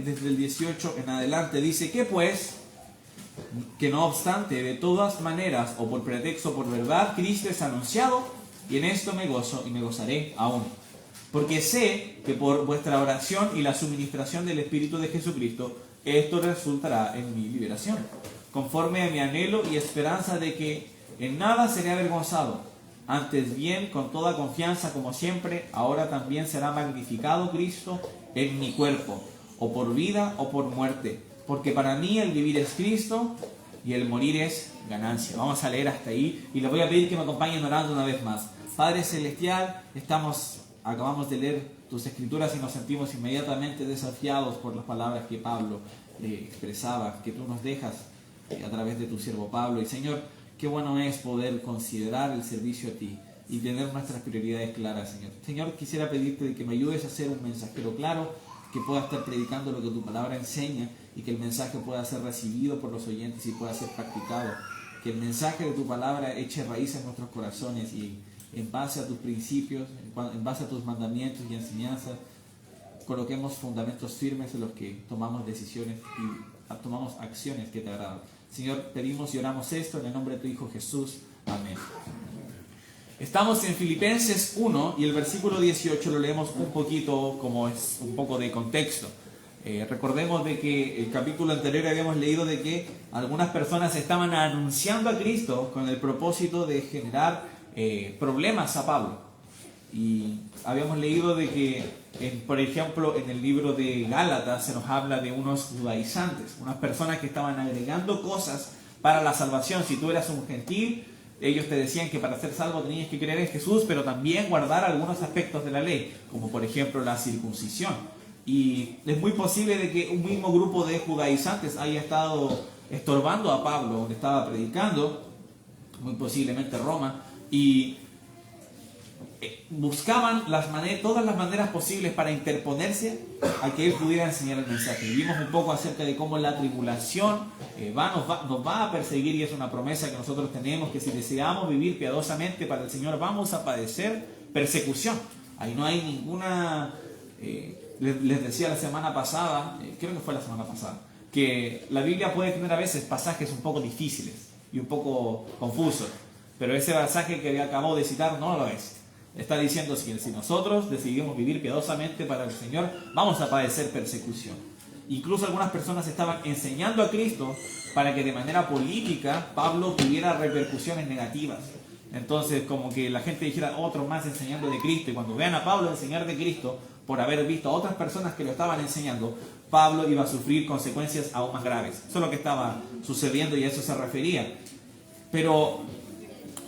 desde el 18 en adelante, dice que pues, que no obstante, de todas maneras, o por pretexto o por verdad, Cristo es anunciado, y en esto me gozo y me gozaré aún. Porque sé que por vuestra oración y la suministración del Espíritu de Jesucristo, esto resultará en mi liberación, conforme a mi anhelo y esperanza de que en nada seré avergonzado. Antes bien, con toda confianza, como siempre, ahora también será magnificado Cristo en mi cuerpo, o por vida o por muerte. Porque para mí el vivir es Cristo y el morir es ganancia. Vamos a leer hasta ahí y les voy a pedir que me acompañen orando una vez más. Padre Celestial, acabamos de leer tus escrituras y nos sentimos inmediatamente desafiados por las palabras que Pablo expresaba, que tú nos dejas a través de tu siervo Pablo. Y Señor, qué bueno es poder considerar el servicio a ti y tener nuestras prioridades claras, Señor. Señor, quisiera pedirte de que me ayudes a ser un mensajero claro, que pueda estar predicando lo que tu palabra enseña y que el mensaje pueda ser recibido por los oyentes y pueda ser practicado. Que el mensaje de tu palabra eche raíces en nuestros corazones y en base a tus principios, en base a tus mandamientos y enseñanzas, coloquemos fundamentos firmes en los que tomamos decisiones y tomamos acciones que te agradan. Señor, pedimos y oramos esto en el nombre de tu Hijo Jesús. Amén. Estamos en Filipenses 1 y el versículo 18 lo leemos un poquito como es un poco de contexto. Recordemos de que el capítulo anterior habíamos leído de que algunas personas estaban anunciando a Cristo con el propósito de generar problemas a Pablo. Y habíamos leído de que, por ejemplo, en el libro de Gálatas se nos habla de unos judaizantes, unas personas que estaban agregando cosas para la salvación. Si tú eras un gentil, ellos te decían que para ser salvo tenías que creer en Jesús, pero también guardar algunos aspectos de la ley, como por ejemplo la circuncisión. Y es muy posible de que un mismo grupo de judaizantes haya estado estorbando a Pablo donde estaba predicando, muy posiblemente Roma, y buscaban todas las maneras posibles para interponerse a que él pudiera enseñar el mensaje. Y vimos un poco acerca de cómo la tribulación nos va a perseguir, y es una promesa que nosotros tenemos, que si deseamos vivir piadosamente para el Señor vamos a padecer persecución. Ahí no hay ninguna... les decía la semana pasada, creo que fue la semana pasada, que la Biblia puede tener a veces pasajes un poco difíciles y un poco confusos, pero ese pasaje que acabo de citar no lo es. Está diciendo que si nosotros decidimos vivir piadosamente para el Señor, vamos a padecer persecución. Incluso algunas personas estaban enseñando a Cristo para que de manera política Pablo tuviera repercusiones negativas. Entonces, como que la gente dijera, otro más enseñando de Cristo, y cuando vean a Pablo enseñar de Cristo, por haber visto a otras personas que lo estaban enseñando, Pablo iba a sufrir consecuencias aún más graves. Eso es lo que estaba sucediendo y a eso se refería. Pero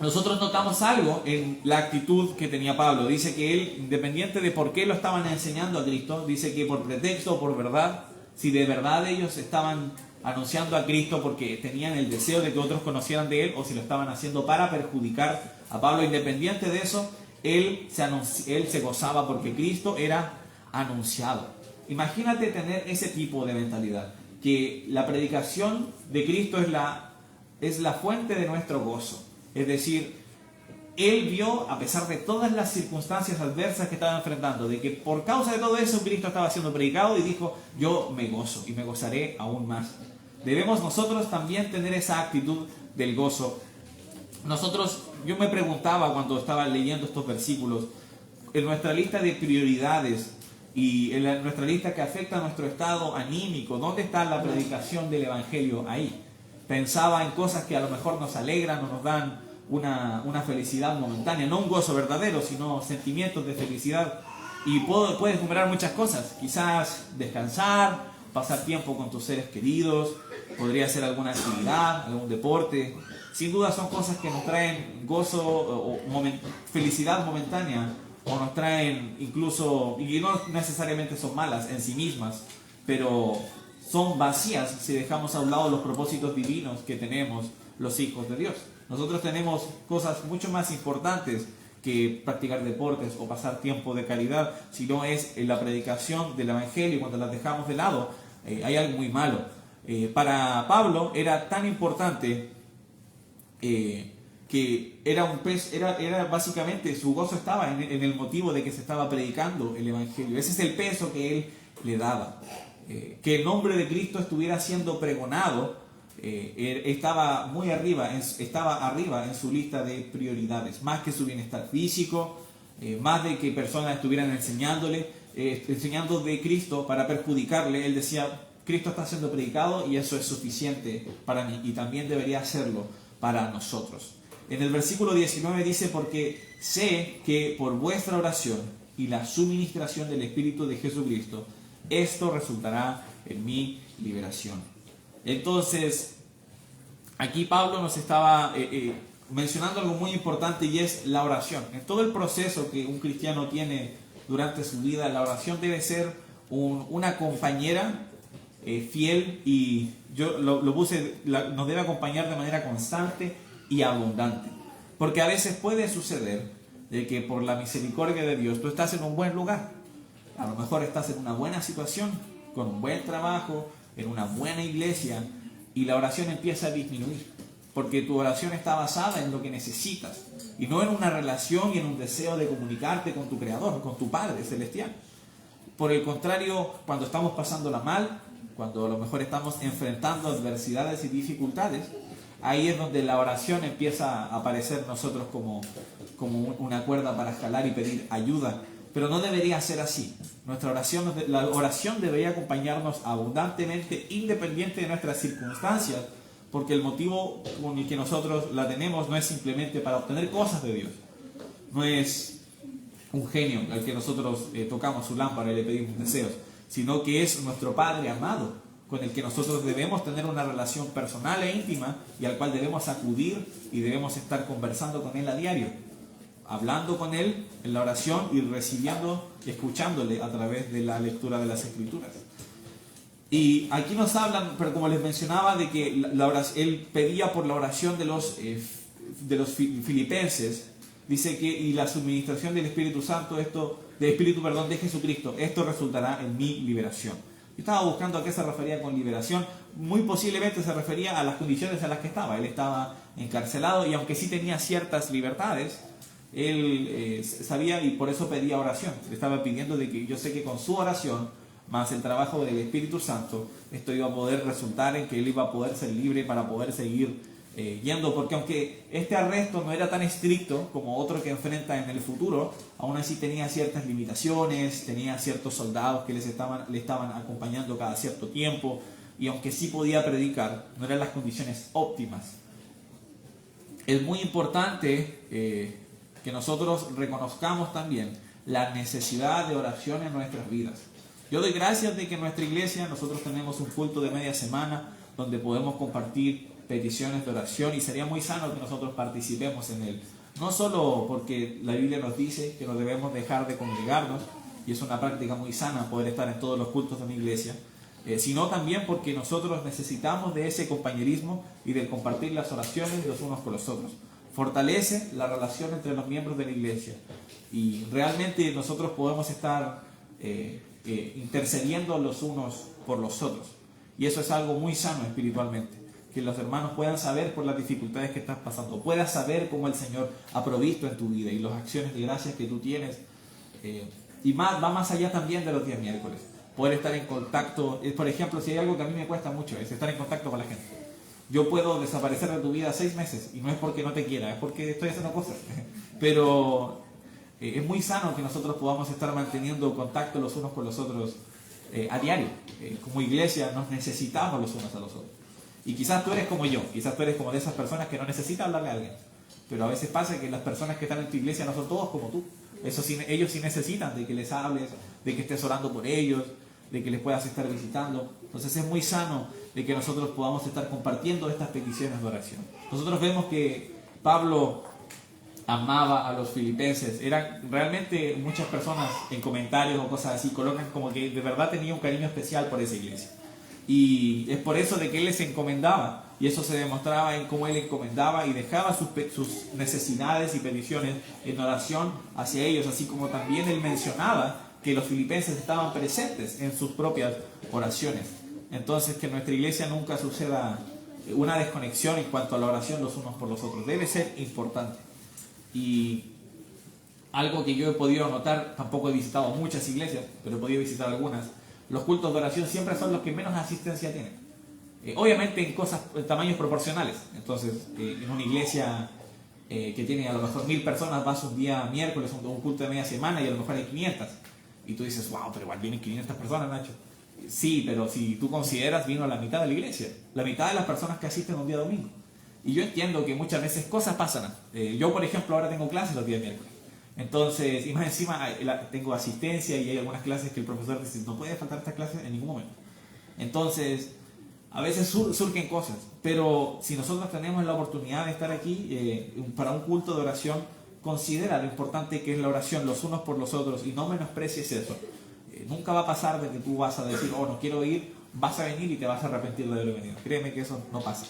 nosotros notamos algo en la actitud que tenía Pablo. Dice que él, independiente de por qué lo estaban enseñando a Cristo, dice que por pretexto o por verdad, si de verdad ellos estaban anunciando a Cristo porque tenían el deseo de que otros conocieran de él, o si lo estaban haciendo para perjudicar a Pablo, independiente de eso, él se gozaba porque Cristo era anunciado. Imagínate tener ese tipo de mentalidad, que la predicación de Cristo es la fuente de nuestro gozo. Es decir, él vio, a pesar de todas las circunstancias adversas que estaba enfrentando, de que por causa de todo eso Cristo estaba siendo predicado, y dijo, yo me gozo y me gozaré aún más. Debemos nosotros también tener esa actitud del gozo. Yo me preguntaba cuando estaba leyendo estos versículos, en nuestra lista de prioridades y en nuestra lista que afecta a nuestro estado anímico, ¿dónde está la predicación del Evangelio ahí? Pensaba en cosas que a lo mejor nos alegran o nos dan una felicidad momentánea, no un gozo verdadero, sino sentimientos de felicidad. Y puedes enumerar muchas cosas, quizás descansar, pasar tiempo con tus seres queridos, podría ser alguna actividad, algún deporte. Sin duda son cosas que nos traen gozo o felicidad momentánea, o nos traen incluso, y no necesariamente son malas en sí mismas, pero son vacías si dejamos a un lado los propósitos divinos que tenemos los hijos de Dios. Nosotros tenemos cosas mucho más importantes que practicar deportes o pasar tiempo de calidad, si no es la predicación del Evangelio. Cuando las dejamos de lado, hay algo muy malo. Para Pablo era tan importante que era básicamente su gozo estaba en el motivo de que se estaba predicando el Evangelio. Ese es el peso que él le daba. que el nombre de Cristo estuviera siendo pregonado, estaba arriba en su lista de prioridades, más que su bienestar físico, más de que personas estuvieran enseñando de Cristo para perjudicarle. Él decía: Cristo está siendo predicado y eso es suficiente para mí, y también debería hacerlo para nosotros. En el versículo 19 dice: porque sé que por vuestra oración y la suministración del Espíritu de Jesucristo, esto resultará en mi liberación. Entonces, aquí Pablo nos estaba mencionando algo muy importante, y es la oración. En todo el proceso que un cristiano tiene durante su vida, la oración debe ser una compañera fiel, y yo lo puse, nos debe acompañar de manera constante y abundante. Porque a veces puede suceder de que por la misericordia de Dios tú estás en un buen lugar. A lo mejor estás en una buena situación, con un buen trabajo, en una buena iglesia, y la oración empieza a disminuir, porque tu oración está basada en lo que necesitas, y no en una relación y en un deseo de comunicarte con tu Creador, con tu Padre Celestial. Por el contrario, cuando estamos pasándola mal, cuando a lo mejor estamos enfrentando adversidades y dificultades, ahí es donde la oración empieza a aparecer en nosotros como una cuerda para jalar y pedir ayuda. Pero no debería ser así. La oración debería acompañarnos abundantemente, independiente de nuestras circunstancias, porque el motivo con el que nosotros la tenemos no es simplemente para obtener cosas de Dios. No es un genio al que nosotros tocamos su lámpara y le pedimos deseos, sino que es nuestro Padre amado, con el que nosotros debemos tener una relación personal e íntima, y al cual debemos acudir y debemos estar conversando con Él a diario, hablando con Él en la oración y recibiendo y escuchándole a través de la lectura de las Escrituras. Y aquí nos hablan, pero como les mencionaba, de que él pedía por la oración de los filipenses. Dice que y la suministración del Espíritu Santo, de Jesucristo, esto resultará en mi liberación. Yo estaba buscando a qué se refería con liberación. Muy posiblemente se refería a las condiciones en las que estaba. Él estaba encarcelado, y aunque sí tenía ciertas libertades, él sabía, y por eso pedía oración. Le estaba pidiendo de que yo sé que con su oración, más el trabajo del Espíritu Santo, esto iba a poder resultar en que él iba a poder ser libre para poder seguir yendo. Porque aunque este arresto no era tan estricto como otro que enfrenta en el futuro, aún así tenía ciertas limitaciones, tenía ciertos soldados que le estaban acompañando cada cierto tiempo, y aunque sí podía predicar, no eran las condiciones óptimas. Es muy importante que nosotros reconozcamos también la necesidad de oración en nuestras vidas. Yo doy gracias de que en nuestra iglesia nosotros tenemos un culto de media semana donde podemos compartir peticiones de oración, y sería muy sano que nosotros participemos en él. No solo porque la Biblia nos dice que no debemos dejar de congregarnos, y es una práctica muy sana poder estar en todos los cultos de mi iglesia, sino también porque nosotros necesitamos de ese compañerismo y de compartir las oraciones los unos con los otros. Fortalece la relación entre los miembros de la iglesia, y realmente nosotros podemos estar intercediendo los unos por los otros, y eso es algo muy sano espiritualmente, que los hermanos puedan saber por las dificultades que estás pasando, puedas saber cómo el Señor ha provisto en tu vida y las acciones de gracias que tú tienes, y va más allá también de los días miércoles, poder estar en contacto. Por ejemplo, si hay algo que a mí me cuesta mucho, es estar en contacto con la gente. Yo puedo desaparecer de tu vida 6 meses, y no es porque no te quiera, es porque estoy haciendo cosas, pero es muy sano que nosotros podamos estar manteniendo contacto los unos con los otros a diario. Como iglesia nos necesitamos los unos a los otros. Y quizás tú eres como yo, quizás tú eres como de esas personas que no necesitan hablarle a alguien. Pero a veces pasa que las personas que están en tu iglesia no son todos como tú. Ellos sí necesitan de que les hables, de que estés orando por ellos, de que les puedas estar visitando. Entonces es muy sano de que nosotros podamos estar compartiendo estas peticiones de oración. Nosotros vemos que Pablo amaba a los filipenses. Eran realmente muchas personas en comentarios o cosas así colocan como que de verdad tenía un cariño especial por esa iglesia. Y es por eso de que él les encomendaba, y eso se demostraba en cómo él encomendaba y dejaba sus necesidades y peticiones en oración hacia ellos, así como también él mencionaba que los filipenses estaban presentes en sus propias oraciones. Entonces, que en nuestra iglesia nunca suceda una desconexión en cuanto a la oración los unos por los otros. Debe ser importante. Y algo que yo he podido notar, tampoco he visitado muchas iglesias, pero he podido visitar algunas, los cultos de oración siempre son los que menos asistencia tienen. Obviamente en cosas, en tamaños proporcionales. Entonces, en una iglesia que tiene a lo mejor 1000 personas, vas un día miércoles, un culto de media semana y a lo mejor hay 500. Y tú dices, wow, pero igual vienen 500 personas, Nacho. Sí, pero si tú consideras, vino la mitad de la iglesia, la mitad de las personas que asisten un día domingo. Y yo entiendo que muchas veces cosas pasan. Yo, por ejemplo, ahora tengo clases los días miércoles. Entonces, y más encima tengo asistencia y hay algunas clases que el profesor dice, no puede faltar estas clases en ningún momento. Entonces, a veces surgen cosas, pero si nosotros tenemos la oportunidad de estar aquí para un culto de oración, considera lo importante que es la oración los unos por los otros y no menosprecies eso. Nunca va a pasar de que tú vas a decir, oh, no quiero ir, vas a venir y te vas a arrepentir de haber venido. Créeme que eso no pasa.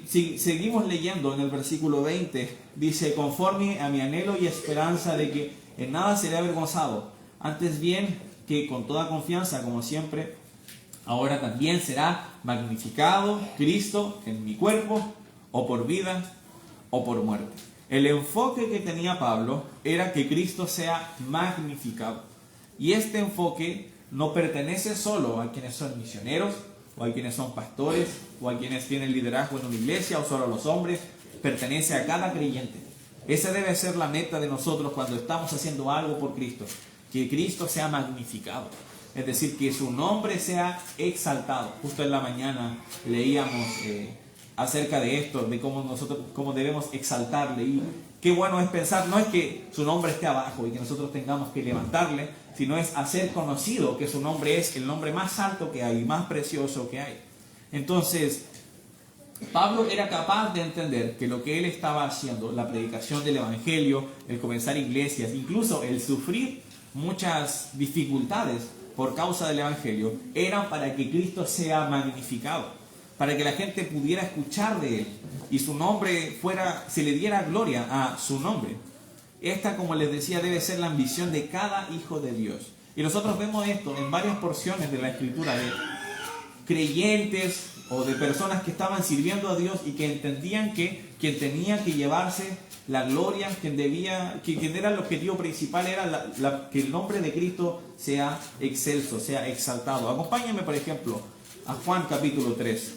Si seguimos leyendo en el versículo 20, dice, conforme a mi anhelo y esperanza de que en nada seré avergonzado, antes bien que con toda confianza, como siempre, ahora también será magnificado Cristo en mi cuerpo, o por vida, o por muerte. El enfoque que tenía Pablo era que Cristo sea magnificado. Y este enfoque no pertenece solo a quienes son misioneros, o a quienes son pastores, o a quienes tienen liderazgo en una iglesia, o solo a los hombres. Pertenece a cada creyente. Esa debe ser la meta de nosotros cuando estamos haciendo algo por Cristo. Que Cristo sea magnificado. Es decir, que su nombre sea exaltado. Justo en la mañana leíamos acerca de esto, de cómo debemos exaltarle. Y qué bueno es pensar, no es que su nombre esté abajo y que nosotros tengamos que levantarle, sino es hacer conocido que su nombre es el nombre más alto que hay, más precioso que hay. Entonces, Pablo era capaz de entender que lo que él estaba haciendo, la predicación del Evangelio, el comenzar iglesias, incluso el sufrir muchas dificultades por causa del Evangelio, eran para que Cristo sea magnificado, para que la gente pudiera escuchar de él y su nombre se le diera gloria a su nombre. Esta, como les decía, debe ser la ambición de cada hijo de Dios. Y nosotros vemos esto en varias porciones de la Escritura, de creyentes o de personas que estaban sirviendo a Dios y que entendían que quien tenía que llevarse la gloria, quien era el objetivo principal, era que el nombre de Cristo sea excelso, sea exaltado. Acompáñame, por ejemplo, a Juan capítulo 3.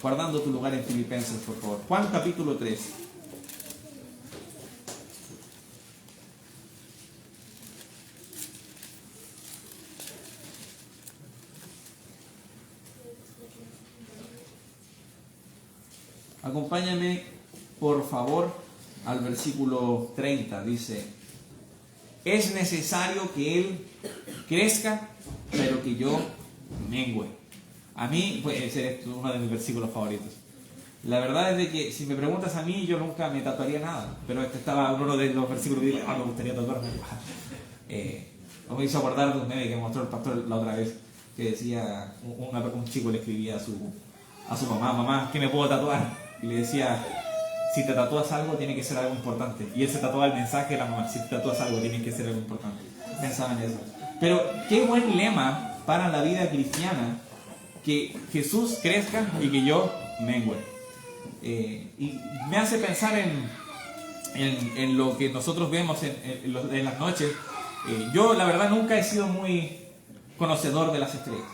Guardando tu lugar en Filipenses, por favor. Juan capítulo 3. Acompáñame, por favor, al versículo 30. Dice, es necesario que Él crezca, pero que yo mengüe. A mí, pues ese es uno de mis versículos favoritos. La verdad es de que, si me preguntas a mí, yo nunca me tatuaría nada. Pero este estaba uno de los versículos que dije, me gustaría tatuarme. Me hizo acordar de un meme que mostró el pastor la otra vez, que decía, un chico le escribía a su mamá, mamá, ¿qué me puedo tatuar? Y le decía, si te tatúas algo, tiene que ser algo importante. Y él se tatuaba el mensaje de la mamá, si te tatúas algo, tiene que ser algo importante. Pensaba en eso. Pero qué buen lema para la vida cristiana, que Jesús crezca y que yo mengüe. Y me hace pensar en lo que nosotros vemos en las noches. Yo, la verdad, nunca he sido muy conocedor de las estrellas.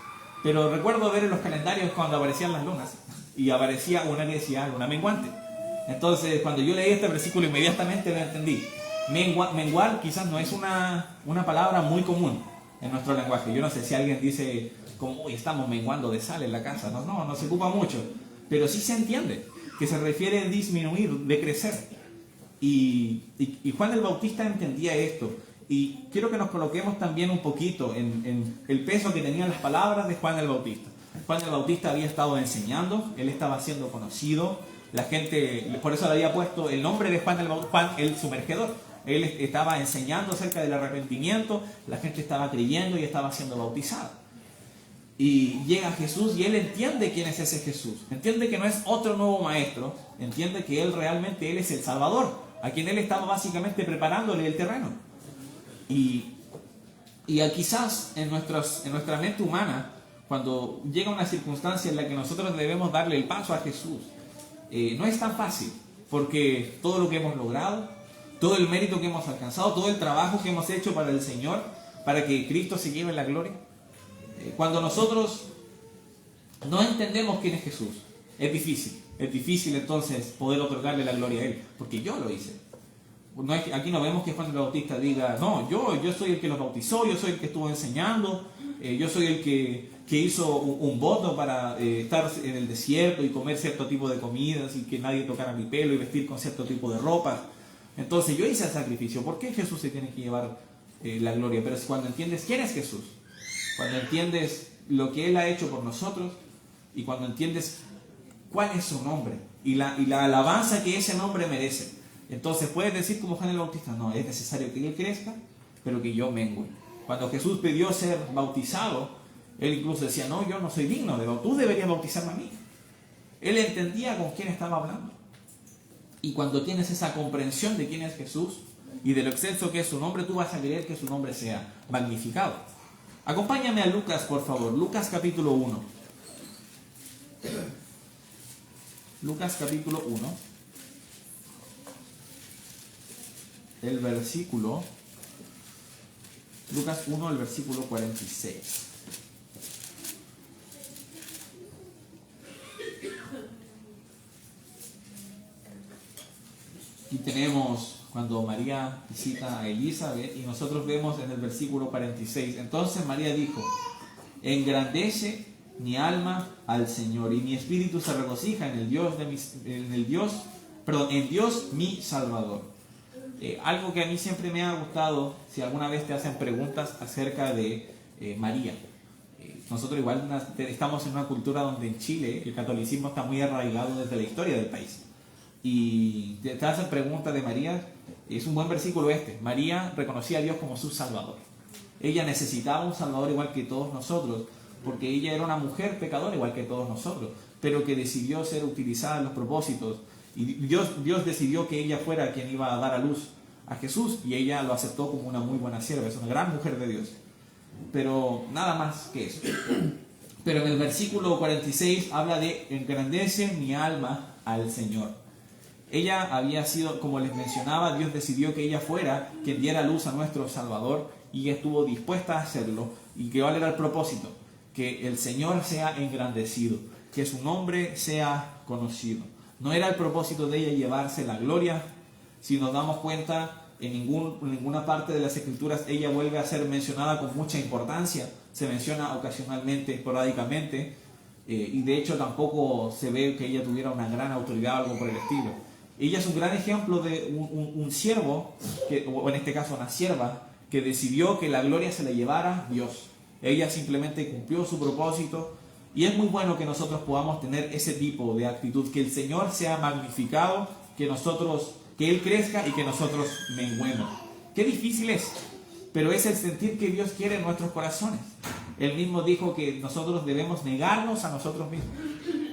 Pero recuerdo ver en los calendarios cuando aparecían las lunas y aparecía una que decía luna menguante. Entonces, cuando yo leí este versículo, inmediatamente lo entendí. Menguar quizás no es una palabra muy común en nuestro lenguaje. Yo no sé si alguien dice, como, uy, estamos menguando de sal en la casa. No se ocupa mucho. Pero sí se entiende que se refiere a disminuir, de crecer. Y Juan el Bautista entendía esto. Y quiero que nos coloquemos también un poquito en el peso que tenían las palabras de Juan el Bautista. Juan el Bautista había estado enseñando, él estaba siendo conocido, la gente, por eso le había puesto el nombre de Juan el Sumergedor. Él estaba enseñando acerca del arrepentimiento, la gente estaba creyendo y estaba siendo bautizada. Y llega Jesús y él entiende quién es ese Jesús. Entiende que no es otro nuevo maestro, entiende que él es el Salvador, a quien él estaba básicamente preparándole el terreno. Y quizás en nuestra mente humana, cuando llega una circunstancia en la que nosotros debemos darle el paso a Jesús, no es tan fácil, porque todo lo que hemos logrado, todo el mérito que hemos alcanzado, todo el trabajo que hemos hecho para el Señor, para que Cristo se lleve la gloria? Cuando nosotros no entendemos quién es Jesús, es difícil entonces poder otorgarle la gloria a Él, porque yo lo hice. No es que, aquí no vemos que Juan el Bautista diga, no, yo soy el que los bautizó, yo soy el que estuvo enseñando, yo soy el que hizo un voto para estar en el desierto y comer cierto tipo de comidas y que nadie tocara mi pelo y vestir con cierto tipo de ropa. Entonces yo hice el sacrificio. ¿Por qué Jesús se tiene que llevar la gloria? Pero es cuando entiendes quién es Jesús, cuando entiendes lo que Él ha hecho por nosotros y cuando entiendes cuál es su nombre y la alabanza que ese nombre merece. Entonces puedes decir como Juan el Bautista, no, es necesario que Él crezca, pero que yo mengue. Cuando Jesús pidió ser bautizado, Él incluso decía, no, yo no soy digno, tú deberías bautizarme a mí. Él entendía con quién estaba hablando. Y cuando tienes esa comprensión de quién es Jesús y de lo excelso que es su nombre, tú vas a querer que su nombre sea magnificado. Acompáñame a Lucas, por favor. Lucas capítulo 1. Lucas capítulo 1. El versículo, Lucas 1, el versículo 46. Aquí tenemos cuando María visita a Elizabeth y nosotros vemos en el versículo 46. Entonces María dijo, engrandece mi alma al Señor y mi espíritu se regocija en Dios mi Salvador. Algo que a mí siempre me ha gustado, si alguna vez te hacen preguntas acerca de María. Nosotros igual estamos en una cultura donde en Chile el catolicismo está muy arraigado desde la historia del país. Y te hacen preguntas de María, es un buen versículo este. María reconocía a Dios como su Salvador. Ella necesitaba un Salvador igual que todos nosotros, porque ella era una mujer pecadora igual que todos nosotros, pero que decidió ser utilizada en los propósitos. Y Dios decidió que ella fuera quien iba a dar a luz a Jesús, y ella lo aceptó como una muy buena sierva, es una gran mujer de Dios. Pero nada más que eso. Pero en el versículo 46 habla de engrandece mi alma al Señor. Ella había sido, como les mencionaba, Dios decidió que ella fuera quien diera luz a nuestro Salvador, y ella estuvo dispuesta a hacerlo. ¿Y que cuál era el propósito? Que el Señor sea engrandecido, que su nombre sea conocido. No era el propósito de ella llevarse la gloria. Si nos damos cuenta, en ninguna parte de las Escrituras ella vuelve a ser mencionada con mucha importancia. Se menciona ocasionalmente, esporádicamente, y de hecho tampoco se ve que ella tuviera una gran autoridad o algo por el estilo. Ella es un gran ejemplo de un siervo, o en este caso una sierva, que decidió que la gloria se la llevara Dios. Ella simplemente cumplió su propósito. Y es muy bueno que nosotros podamos tener ese tipo de actitud, que el Señor sea magnificado, que Él crezca y que nosotros menguemos. Qué difícil es, pero es el sentir que Dios quiere en nuestros corazones. Él mismo dijo que nosotros debemos negarnos a nosotros mismos.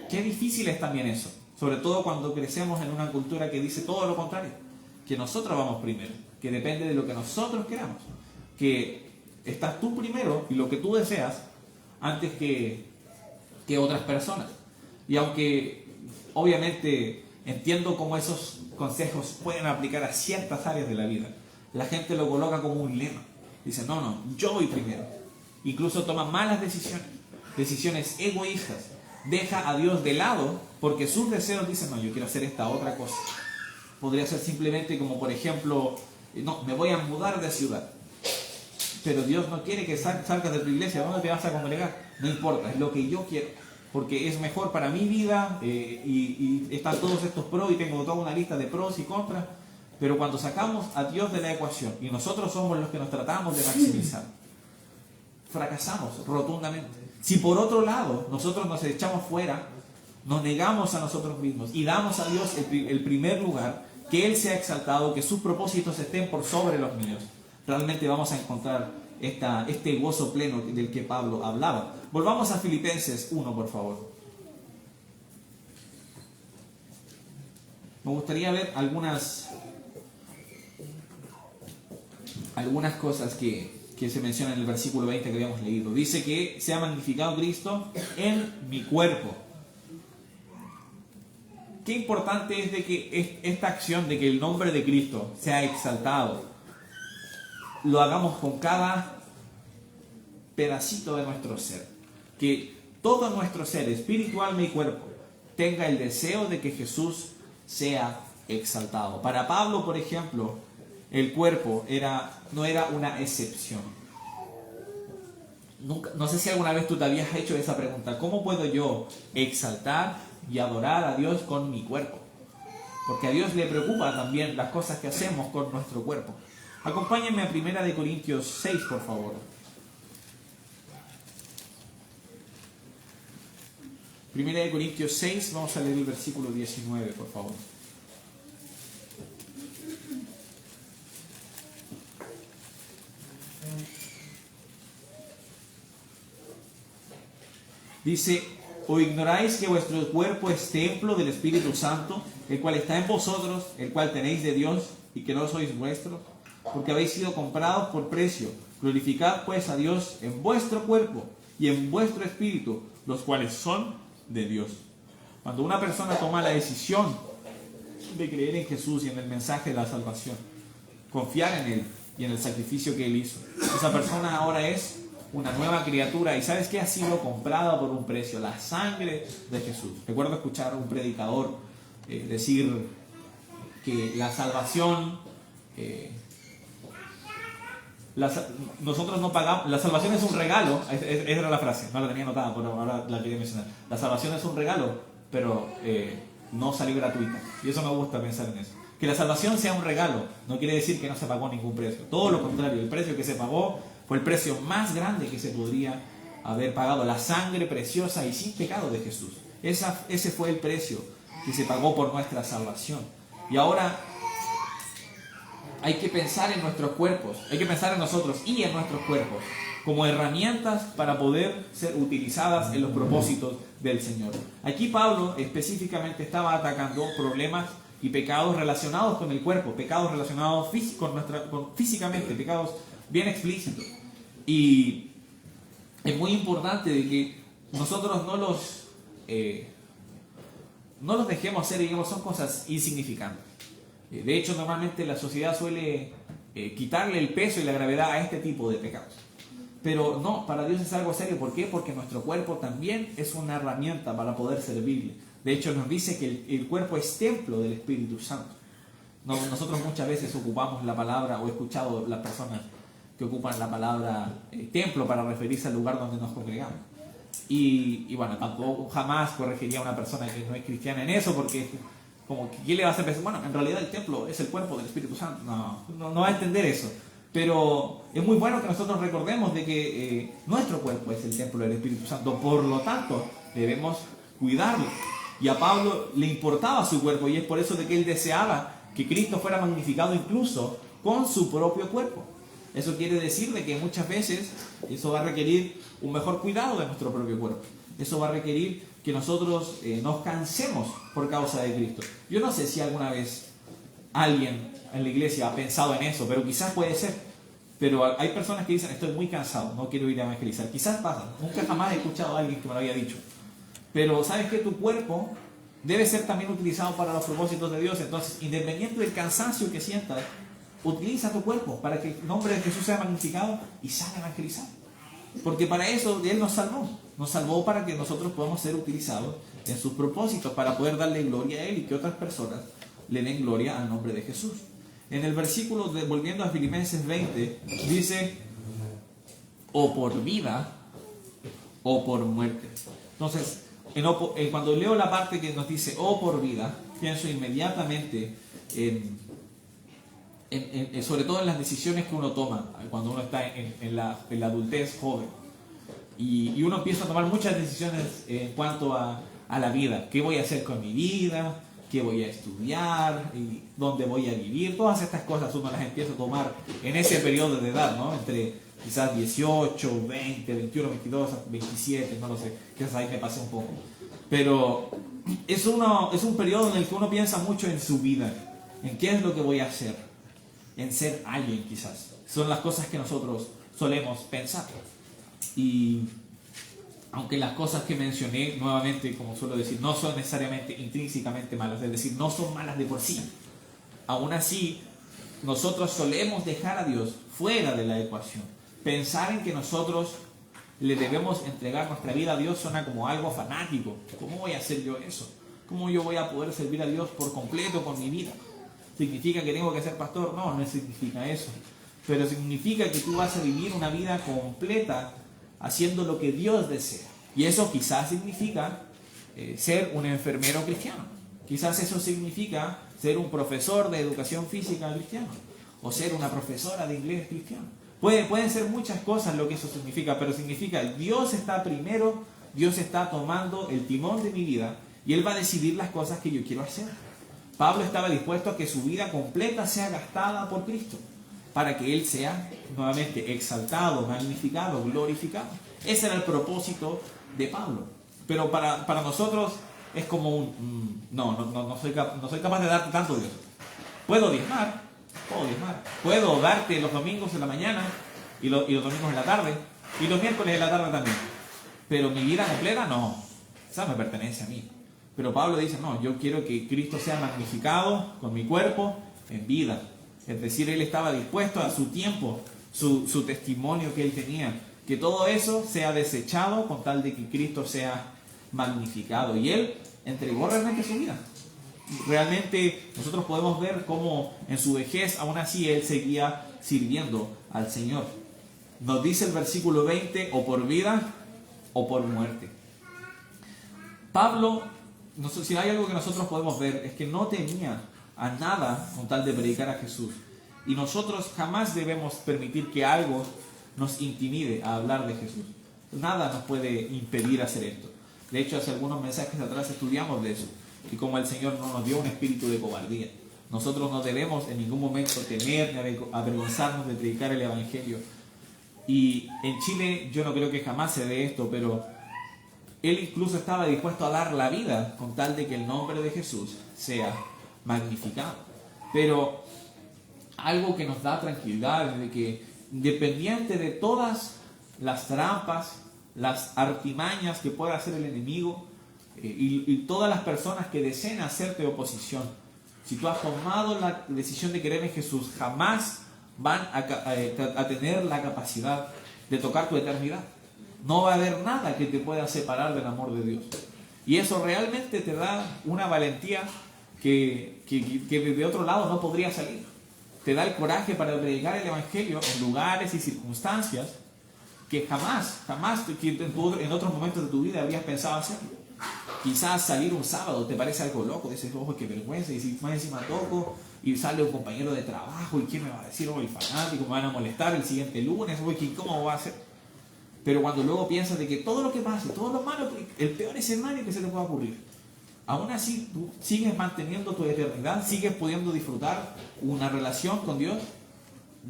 Qué difícil es también eso, sobre todo cuando crecemos en una cultura que dice todo lo contrario, que nosotros vamos primero, que depende de lo que nosotros queramos, que estás tú primero y lo que tú deseas antes que otras personas. Y aunque obviamente entiendo cómo esos consejos pueden aplicar a ciertas áreas de la vida, la gente lo coloca como un lema. Dice, no, yo voy primero. Incluso toma malas decisiones egoístas. Deja a Dios de lado porque sus deseos dicen, no, yo quiero hacer esta otra cosa. Podría ser simplemente como, por ejemplo, no, me voy a mudar de ciudad. Pero Dios no quiere que salgas de tu iglesia. ¿Dónde te vas a congregar? No importa, es lo que yo quiero, porque es mejor para mi vida, y están todos estos pros, y tengo toda una lista de pros y contras. Pero cuando sacamos a Dios de la ecuación y nosotros somos los que nos tratamos de maximizar, fracasamos rotundamente. Si por otro lado nosotros nos echamos fuera, nos negamos a nosotros mismos y damos a Dios el primer lugar, que Él sea exaltado, que sus propósitos estén por sobre los míos, realmente vamos a encontrar este gozo pleno del que Pablo hablaba. Volvamos a Filipenses 1, por favor. Me gustaría ver algunas cosas que se mencionan en el versículo 20 que habíamos leído. Dice que sea magnificado Cristo en mi cuerpo. Qué importante es de que esta acción de que el nombre de Cristo sea exaltado, lo hagamos con cada pedacito de nuestro ser. Que todo nuestro ser, espíritu, alma y cuerpo, tenga el deseo de que Jesús sea exaltado. Para Pablo, por ejemplo, el cuerpo no era una excepción. No sé si alguna vez tú te habías hecho esa pregunta: ¿cómo puedo yo exaltar y adorar a Dios con mi cuerpo? Porque a Dios le preocupa también las cosas que hacemos con nuestro cuerpo. Acompáñenme a 1 Corintios 6, por favor. 1 Corintios 6, vamos a leer el versículo 19, por favor. Dice: ¿o ignoráis que vuestro cuerpo es templo del Espíritu Santo, el cual está en vosotros, el cual tenéis de Dios, y que no sois vuestros? Porque habéis sido comprados por precio. Glorificad pues a Dios en vuestro cuerpo y en vuestro espíritu, los cuales son de Dios. Cuando una persona toma la decisión de creer en Jesús y en el mensaje de la salvación, confiar en Él y en el sacrificio que Él hizo, esa persona ahora es una nueva criatura. ¿Y sabes qué? Ha sido comprada por un precio: la sangre de Jesús. Recuerdo escuchar a un predicador decir que la salvación, nosotros no pagamos, la salvación es un regalo. Esa era la frase, no la tenía anotada, pero ahora la quería mencionar. La salvación es un regalo, pero no salió gratuita. Y eso me gusta pensar en eso. Que la salvación sea un regalo no quiere decir que no se pagó ningún precio. Todo lo contrario, el precio que se pagó fue el precio más grande que se podría haber pagado: la sangre preciosa y sin pecado de Jesús. Ese fue el precio que se pagó por nuestra salvación. Y ahora hay que pensar en nuestros cuerpos, hay que pensar en nosotros y en nuestros cuerpos como herramientas para poder ser utilizadas en los propósitos del Señor. Aquí Pablo específicamente estaba atacando problemas y pecados relacionados con el cuerpo, pecados relacionados físicamente, pecados bien explícitos. Y es muy importante de que nosotros no los dejemos hacer, digamos, son cosas insignificantes. De hecho, normalmente la sociedad suele quitarle el peso y la gravedad a este tipo de pecados. Pero no, para Dios es algo serio. ¿Por qué? Porque nuestro cuerpo también es una herramienta para poder servirle. De hecho, nos dice que el cuerpo es templo del Espíritu Santo. Nosotros muchas veces ocupamos la palabra, o he escuchado las personas que ocupan la palabra templo para referirse al lugar donde nos congregamos. Y bueno, tampoco jamás corregiría a una persona que no es cristiana en eso, porque como que ¿quién le va a hacer pensar? Bueno, en realidad el templo es el cuerpo del Espíritu Santo. No va a entender eso. Pero es muy bueno que nosotros recordemos de que nuestro cuerpo es el templo del Espíritu Santo. Por lo tanto, debemos cuidarlo. Y a Pablo le importaba su cuerpo, y es por eso de que él deseaba que Cristo fuera magnificado incluso con su propio cuerpo. Eso quiere decir de que muchas veces eso va a requerir un mejor cuidado de nuestro propio cuerpo. Eso va a requerir que nosotros nos cansemos por causa de Cristo. Yo no sé si alguna vez alguien en la iglesia ha pensado en eso, pero quizás puede ser. Pero hay personas que dicen: estoy muy cansado, no quiero ir a evangelizar. Quizás pasa, nunca jamás he escuchado a alguien que me lo haya dicho. Pero sabes que tu cuerpo debe ser también utilizado para los propósitos de Dios. Entonces, independiente del cansancio que sientas, utiliza tu cuerpo para que el nombre de Jesús sea magnificado y salga a evangelizar. Porque para eso Él nos salvó. Nos salvó para que nosotros podamos ser utilizados en sus propósitos, para poder darle gloria a Él y que otras personas le den gloria al nombre de Jesús. En el versículo, volviendo a Filipenses 20, dice: o por vida o por muerte. Entonces, cuando leo la parte que nos dice o por vida, pienso inmediatamente sobre todo en las decisiones que uno toma cuando uno está en la adultez joven. Y uno empieza a tomar muchas decisiones en cuanto a la vida. ¿Qué voy a hacer con mi vida? ¿Qué voy a estudiar? ¿Y dónde voy a vivir? Todas estas cosas uno las empieza a tomar en ese periodo de edad, ¿no? Entre quizás 18, 20, 21, 22, 27, no lo sé. Quizás ahí me pasé un poco. Pero es un periodo en el que uno piensa mucho en su vida. En qué es lo que voy a hacer. En ser alguien, quizás. Son las cosas que nosotros solemos pensar. Y aunque las cosas que mencioné, nuevamente, como suelo decir, no son necesariamente intrínsecamente malas, es decir, no son malas de por sí, aún así, nosotros solemos dejar a Dios fuera de la ecuación. Pensar en que nosotros le debemos entregar nuestra vida a Dios suena como algo fanático. ¿Cómo voy a hacer yo eso? ¿Cómo yo voy a poder servir a Dios por completo con mi vida? ¿Significa que tengo que ser pastor? No, no significa eso. Pero significa que tú vas a vivir una vida completa haciendo lo que Dios desea. Y eso quizás significa ser un enfermero cristiano. Quizás eso significa ser un profesor de educación física cristiano. O ser una profesora de inglés cristiano. Pueden ser muchas cosas lo que eso significa, pero significa Dios está primero, Dios está tomando el timón de mi vida y Él va a decidir las cosas que yo quiero hacer. Pablo estaba dispuesto a que su vida completa sea gastada por Cristo, para que Él sea nuevamente exaltado, magnificado, glorificado. Ese era el propósito de Pablo. Pero para nosotros es como no soy capaz de darte tanto, Dios. Puedo diezmar, puedo darte los domingos en la mañana y los domingos en la tarde y los miércoles en la tarde también. Pero mi vida completa no, esa me pertenece a mí. Pero Pablo dice, no, yo quiero que Cristo sea magnificado con mi cuerpo en vida. Es decir, él estaba dispuesto a su tiempo, su testimonio que él tenía, que todo eso sea desechado con tal de que Cristo sea magnificado. Y él entregó realmente su vida. Realmente nosotros podemos ver cómo en su vejez, aún así, él seguía sirviendo al Señor. Nos dice el versículo 20, o por vida o por muerte. Pablo, si hay algo que nosotros podemos ver, es que no temía a nada con tal de predicar a Jesús. Y nosotros jamás debemos permitir que algo nos intimide a hablar de Jesús. Nada nos puede impedir hacer esto. De hecho, hace algunos mensajes atrás estudiamos de eso. Y como el Señor no nos dio un espíritu de cobardía. Nosotros no debemos en ningún momento temer ni avergonzarnos de predicar el Evangelio. Y en Chile yo no creo que jamás se dé esto, pero él incluso estaba dispuesto a dar la vida con tal de que el nombre de Jesús sea magnificado. Pero algo que nos da tranquilidad es de que, independiente de todas las trampas, las artimañas que pueda hacer el enemigo y todas las personas que deseen hacerte oposición, si tú has tomado la decisión de creer en Jesús, jamás van a tener la capacidad de tocar tu eternidad. No va a haber nada que te pueda separar del amor de Dios. Y eso realmente te da una valentía que desde otro lado no podría salir. Te da el coraje para predicar el Evangelio en lugares y circunstancias que jamás en otros momentos de tu vida habrías pensado hacerlo. Quizás salir un sábado te parece algo loco, dices, ojo, qué vergüenza, y si más encima toco y sale un compañero de trabajo, ¿y quién me va a decir? El fanático, me van a molestar el siguiente lunes, ¿cómo va a ser? Pero cuando luego piensas de que todo lo que pase, todo lo malo, el peor escenario que se te pueda ocurrir, aún así tú sigues manteniendo tu eternidad, sigues pudiendo disfrutar una relación con Dios,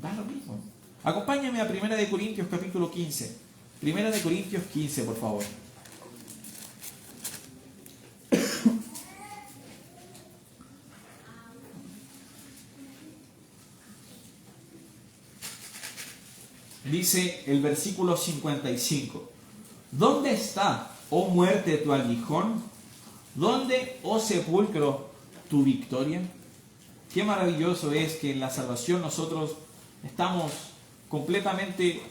da lo mismo. Acompáñame a 1 Corintios capítulo 15. 1 Corintios 15, por favor. Dice el versículo 55. ¿Dónde está, oh muerte, tu aguijón? ¿Dónde, oh sepulcro, tu victoria? Qué maravilloso es que en la salvación nosotros estamos completamente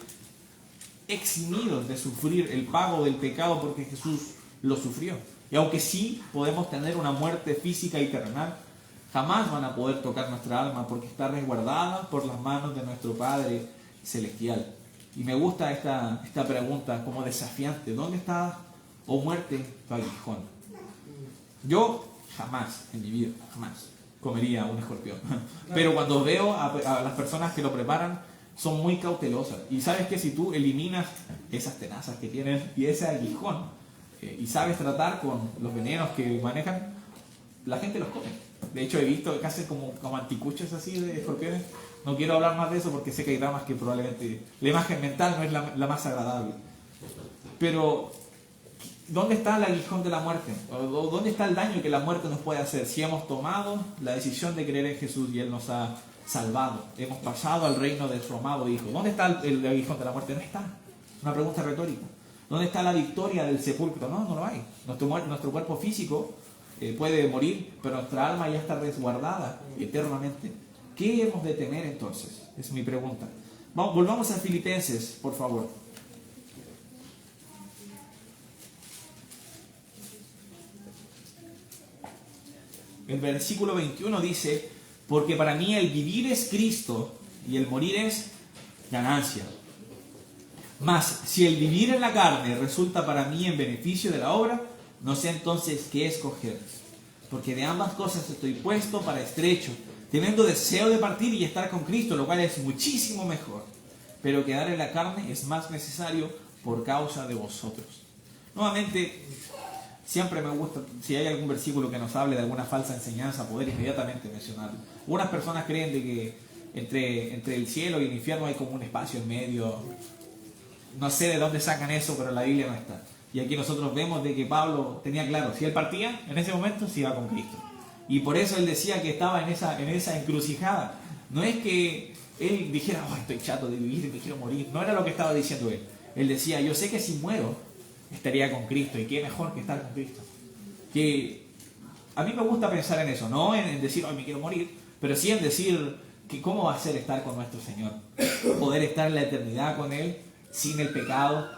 eximidos de sufrir el pago del pecado porque Jesús lo sufrió. Y aunque sí podemos tener una muerte física y terrenal, jamás van a poder tocar nuestra alma porque está resguardada por las manos de nuestro Padre Celestial. Y me gusta esta pregunta como desafiante. ¿Dónde está, oh muerte, tu aguijón? Yo jamás en mi vida, jamás comería un escorpión. Pero cuando veo a las personas que lo preparan, son muy cautelosas. Y sabes que si tú eliminas esas tenazas que tienen y ese aguijón, y sabes tratar con los venenos que manejan, la gente los come. De hecho, he visto que hacen como anticuchos así de escorpiones. No quiero hablar más de eso porque sé que hay ramas que probablemente la imagen mental no es la más agradable. Pero, ¿dónde está el aguijón de la muerte? ¿O dónde está el daño que la muerte nos puede hacer? Si hemos tomado la decisión de creer en Jesús y Él nos ha salvado, hemos pasado al reino de su amado Hijo. ¿Dónde está el aguijón de la muerte? No está. Una pregunta retórica. ¿Dónde está la victoria del sepulcro? No lo hay. Nuestro cuerpo físico puede morir, pero nuestra alma ya está resguardada eternamente. ¿Qué hemos de temer entonces? Es mi pregunta. Volvamos a Filipenses, por favor. El versículo 21 dice, porque para mí el vivir es Cristo y el morir es ganancia. Mas si el vivir en la carne resulta para mí en beneficio de la obra, no sé entonces qué escoger. Porque de ambas cosas estoy puesto para estrecho, teniendo deseo de partir y estar con Cristo, lo cual es muchísimo mejor. Pero quedar en la carne es más necesario por causa de vosotros. Nuevamente, siempre me gusta, si hay algún versículo que nos hable de alguna falsa enseñanza, poder inmediatamente mencionarlo. Algunas personas creen de que entre el cielo y el infierno hay como un espacio en medio. No sé de dónde sacan eso, pero en la Biblia no está. Y aquí nosotros vemos de que Pablo tenía claro, si él partía, en ese momento se iba con Cristo. Y por eso él decía que estaba en esa encrucijada. No es que él dijera, oh, estoy chato de vivir, me quiero morir. No era lo que estaba diciendo él. Él decía, yo sé que si muero, estaría con Cristo. Y qué mejor que estar con Cristo. Que a mí me gusta pensar en eso, no en decir, oh, me quiero morir, pero sí en decir que cómo va a ser estar con nuestro Señor. Poder estar en la eternidad con Él, sin el pecado.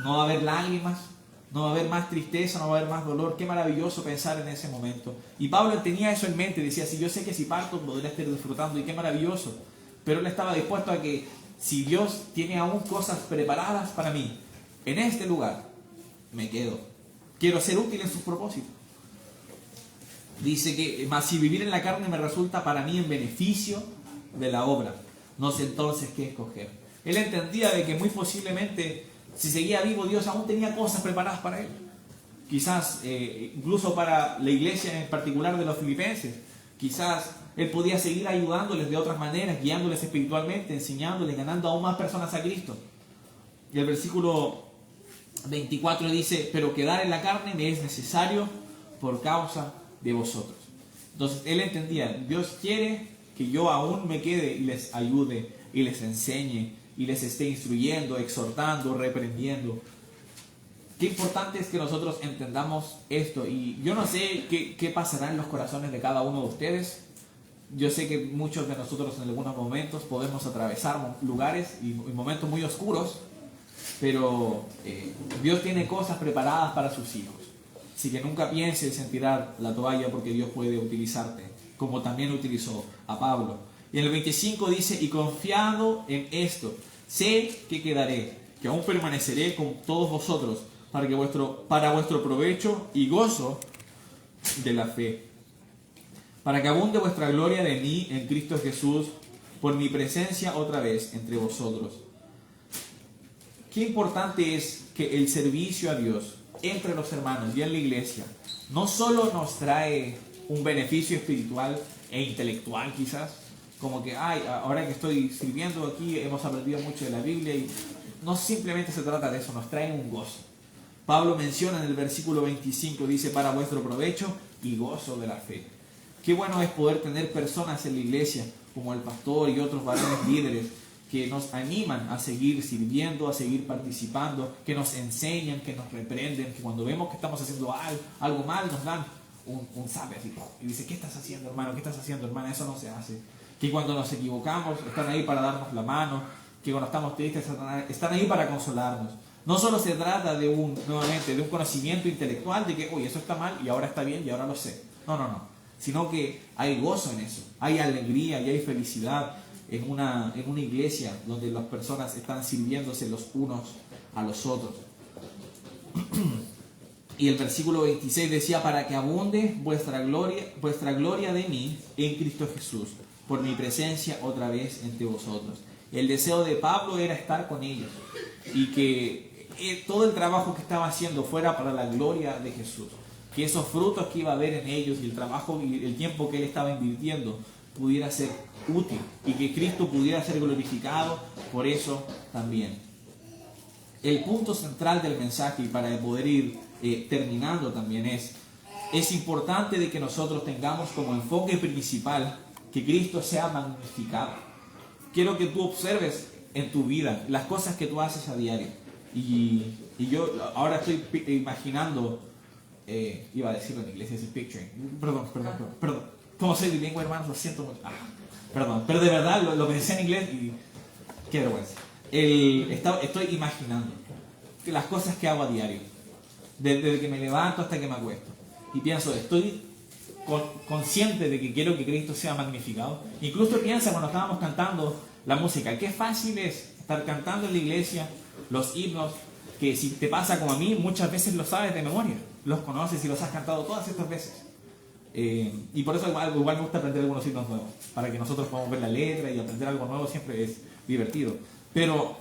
No va a haber lágrimas, no va a haber más tristeza, no va a haber más dolor. Qué maravilloso pensar en ese momento. Y Pablo tenía eso en mente, decía, si yo sé que si parto podré estar disfrutando, y qué maravilloso. Pero él estaba dispuesto a que si Dios tiene aún cosas preparadas para mí, en este lugar, me quedo. Quiero ser útil en sus propósitos. Dice que, mas si vivir en la carne me resulta para mí en beneficio de la obra, no sé entonces qué escoger. Él entendía de que muy posiblemente, si seguía vivo, Dios aún tenía cosas preparadas para él. Quizás, incluso para la iglesia en particular de los filipenses, quizás él podía seguir ayudándoles de otras maneras, guiándoles espiritualmente, enseñándoles, ganando aún más personas a Cristo. Y el versículo 24 dice, pero quedar en la carne me es necesario por causa de vosotros. Entonces él entendía, Dios quiere que yo aún me quede y les ayude y les enseñe y les esté instruyendo, exhortando, reprendiendo. Qué importante es que nosotros entendamos esto. Y yo no sé qué pasará en los corazones de cada uno de ustedes. Yo sé que muchos de nosotros en algunos momentos podemos atravesar lugares y momentos muy oscuros, pero Dios tiene cosas preparadas para sus hijos. Así que nunca pienses en tirar la toalla, porque Dios puede utilizarte, como también utilizó a Pablo. Y en el 25 dice, y confiado en esto, sé que quedaré, que aún permaneceré con todos vosotros, para vuestro provecho y gozo de la fe, para que abunde vuestra gloria de mí en Cristo Jesús, por mi presencia otra vez entre vosotros. Qué importante es que el servicio a Dios entre los hermanos y en la iglesia no solo nos trae un beneficio espiritual e intelectual, quizás, como que, ahora que estoy sirviendo aquí hemos aprendido mucho de la Biblia, y no simplemente se trata de eso, nos trae un gozo. Pablo menciona en el versículo 25, dice, para vuestro provecho y gozo de la fe. Qué bueno es poder tener personas en la iglesia, como el pastor y otros varones líderes, que nos animan a seguir sirviendo, a seguir participando, que nos enseñan, que nos reprenden, que cuando vemos que estamos haciendo algo mal, nos dan un zape así, y dice, ¿qué estás haciendo, hermano? ¿Qué estás haciendo, hermana? Eso no se hace. Que cuando nos equivocamos, están ahí para darnos la mano, que cuando estamos tristes, están ahí para consolarnos. No solo se trata de un conocimiento intelectual de que, oye, eso está mal y ahora está bien y ahora lo sé. No. Sino que hay gozo en eso, hay alegría y hay felicidad en una iglesia donde las personas están sirviéndose los unos a los otros. Y el versículo 26 decía, para que abunde vuestra gloria de mí en Cristo Jesús, por mi presencia otra vez entre vosotros. El deseo de Pablo era estar con ellos y que todo el trabajo que estaba haciendo fuera para la gloria de Jesús. Que esos frutos que iba a haber en ellos y el trabajo y el tiempo que él estaba invirtiendo pudiera ser útil y que Cristo pudiera ser glorificado por eso también. El punto central del mensaje, y para poder ir terminando también, es importante de que nosotros tengamos como enfoque principal que Cristo sea magnificado. Quiero que tú observes en tu vida las cosas que tú haces a diario. Y yo ahora estoy imaginando, iba a decirlo en inglés, es picturing. Perdón. Como soy bilingüe, hermanos, lo siento mucho. Perdón, pero de verdad lo pensé en inglés y qué vergüenza. Estoy imaginando las cosas que hago a diario, desde que me levanto hasta que me acuesto. Y pienso, estoy consciente de que quiero que Cristo sea magnificado. Incluso piensa cuando estábamos cantando la música, qué fácil es estar cantando en la iglesia los himnos, que si te pasa como a mí, muchas veces los sabes de memoria, los conoces y los has cantado todas estas veces. Y por eso igual me gusta aprender algunos himnos nuevos, para que nosotros podamos ver la letra, y aprender algo nuevo siempre es divertido. Pero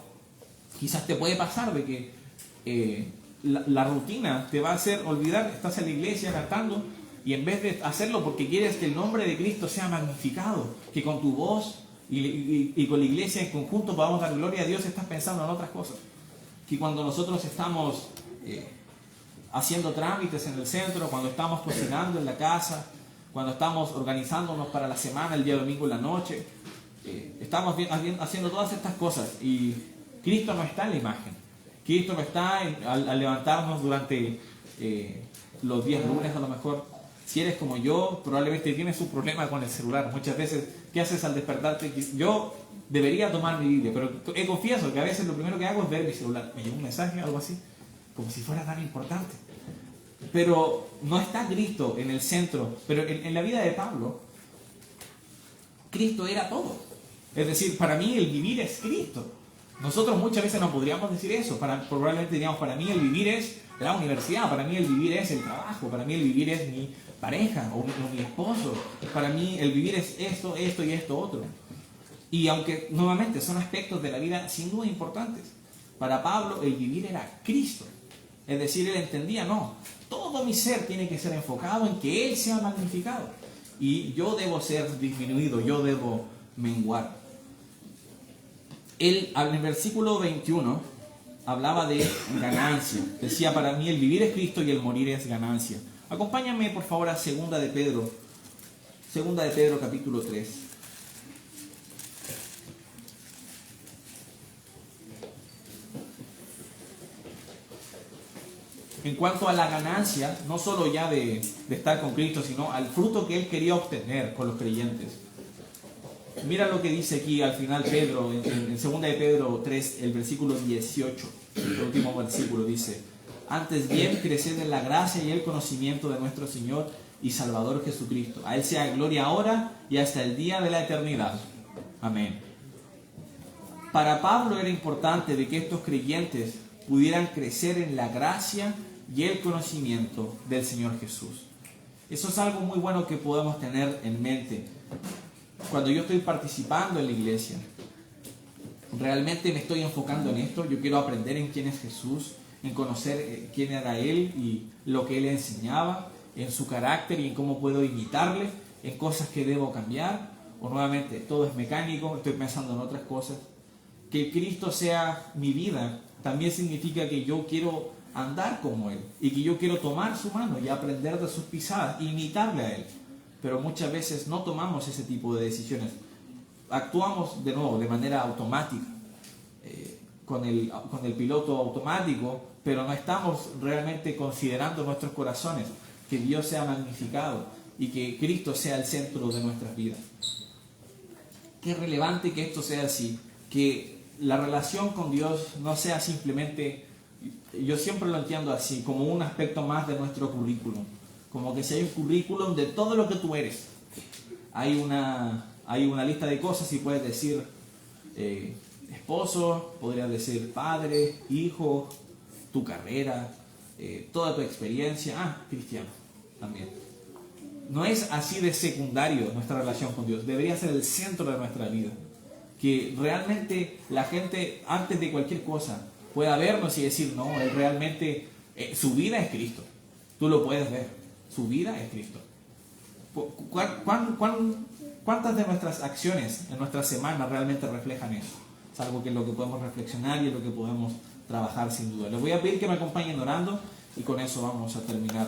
quizás te puede pasar de que la rutina te va a hacer olvidar, estás en la iglesia cantando, y en vez de hacerlo porque quieres que el nombre de Cristo sea magnificado, que con tu voz y con la iglesia en conjunto podamos dar gloria a Dios, estás pensando en otras cosas. Que cuando nosotros estamos haciendo trámites en el centro, cuando estamos cocinando en la casa, cuando estamos organizándonos para la semana, el día domingo en la noche, estamos haciendo todas estas cosas y Cristo no está en la imagen. Cristo no está al levantarnos durante los días lunes, a lo mejor. Si eres como yo, probablemente tienes un problema con el celular. Muchas veces, ¿qué haces al despertarte? Yo debería tomar mi Biblia, pero confieso que a veces lo primero que hago es ver mi celular. Me llegó un mensaje o algo así, como si fuera tan importante. Pero no está Cristo en el centro. Pero en la vida de Pablo, Cristo era todo. Es decir, para mí el vivir es Cristo. Nosotros muchas veces no podríamos decir eso. Probablemente diríamos, para mí el vivir es la universidad, para mí el vivir es el trabajo, para mí el vivir es mi pareja o mi esposo, para mí el vivir es esto y esto otro. Y aunque nuevamente son aspectos de la vida sin duda importantes, para Pablo el vivir era Cristo. Es decir, él entendía, no, todo mi ser tiene que ser enfocado en que Él sea magnificado. Y yo debo ser disminuido, yo debo menguar. Él, en el versículo 21, hablaba de ganancia. Decía, para mí el vivir es Cristo y el morir es ganancia. Acompáñame por favor a Segunda de Pedro capítulo 3. En cuanto a la ganancia, no solo ya de estar con Cristo, sino al fruto que Él quería obtener con los creyentes. Mira lo que dice aquí al final Pedro, en 2 de Pedro 3, el versículo 18, el último versículo dice: antes bien, creced en la gracia y el conocimiento de nuestro Señor y Salvador Jesucristo. A Él sea gloria ahora y hasta el día de la eternidad. Amén. Para Pablo era importante de que estos creyentes pudieran crecer en la gracia y el conocimiento del Señor Jesús. Eso es algo muy bueno que podemos tener en mente. Cuando yo estoy participando en la iglesia, realmente me estoy enfocando en esto. Yo quiero aprender en quién es Jesús, en conocer quién era Él y lo que Él enseñaba, en su carácter y en cómo puedo imitarle, en cosas que debo cambiar, o nuevamente todo es mecánico, estoy pensando en otras cosas. Que Cristo sea mi vida también significa que yo quiero andar como Él y que yo quiero tomar su mano y aprender de sus pisadas, imitarle a Él. Pero muchas veces no tomamos ese tipo de decisiones. Actuamos de nuevo de manera automática, con el piloto automático, pero no estamos realmente considerando nuestros corazones, que Dios sea magnificado y que Cristo sea el centro de nuestras vidas. Qué relevante que esto sea así, que la relación con Dios no sea simplemente, yo siempre lo entiendo así, como un aspecto más de nuestro currículum, como que si hay un currículum de todo lo que tú eres, hay una lista de cosas y puedes decir esposo, podrías decir padre, hijo, tu carrera, toda tu experiencia, cristiano también. No es así de secundario nuestra relación con Dios, debería ser el centro de nuestra vida. Que realmente la gente, antes de cualquier cosa, pueda vernos y decir, no, él realmente, su vida es Cristo. Tú lo puedes ver, su vida es Cristo. ¿Cuántas de nuestras acciones en nuestra semana realmente reflejan eso? Es algo que es lo que podemos reflexionar y es lo que podemos trabajar sin duda. Les voy a pedir que me acompañen orando y con eso vamos a terminar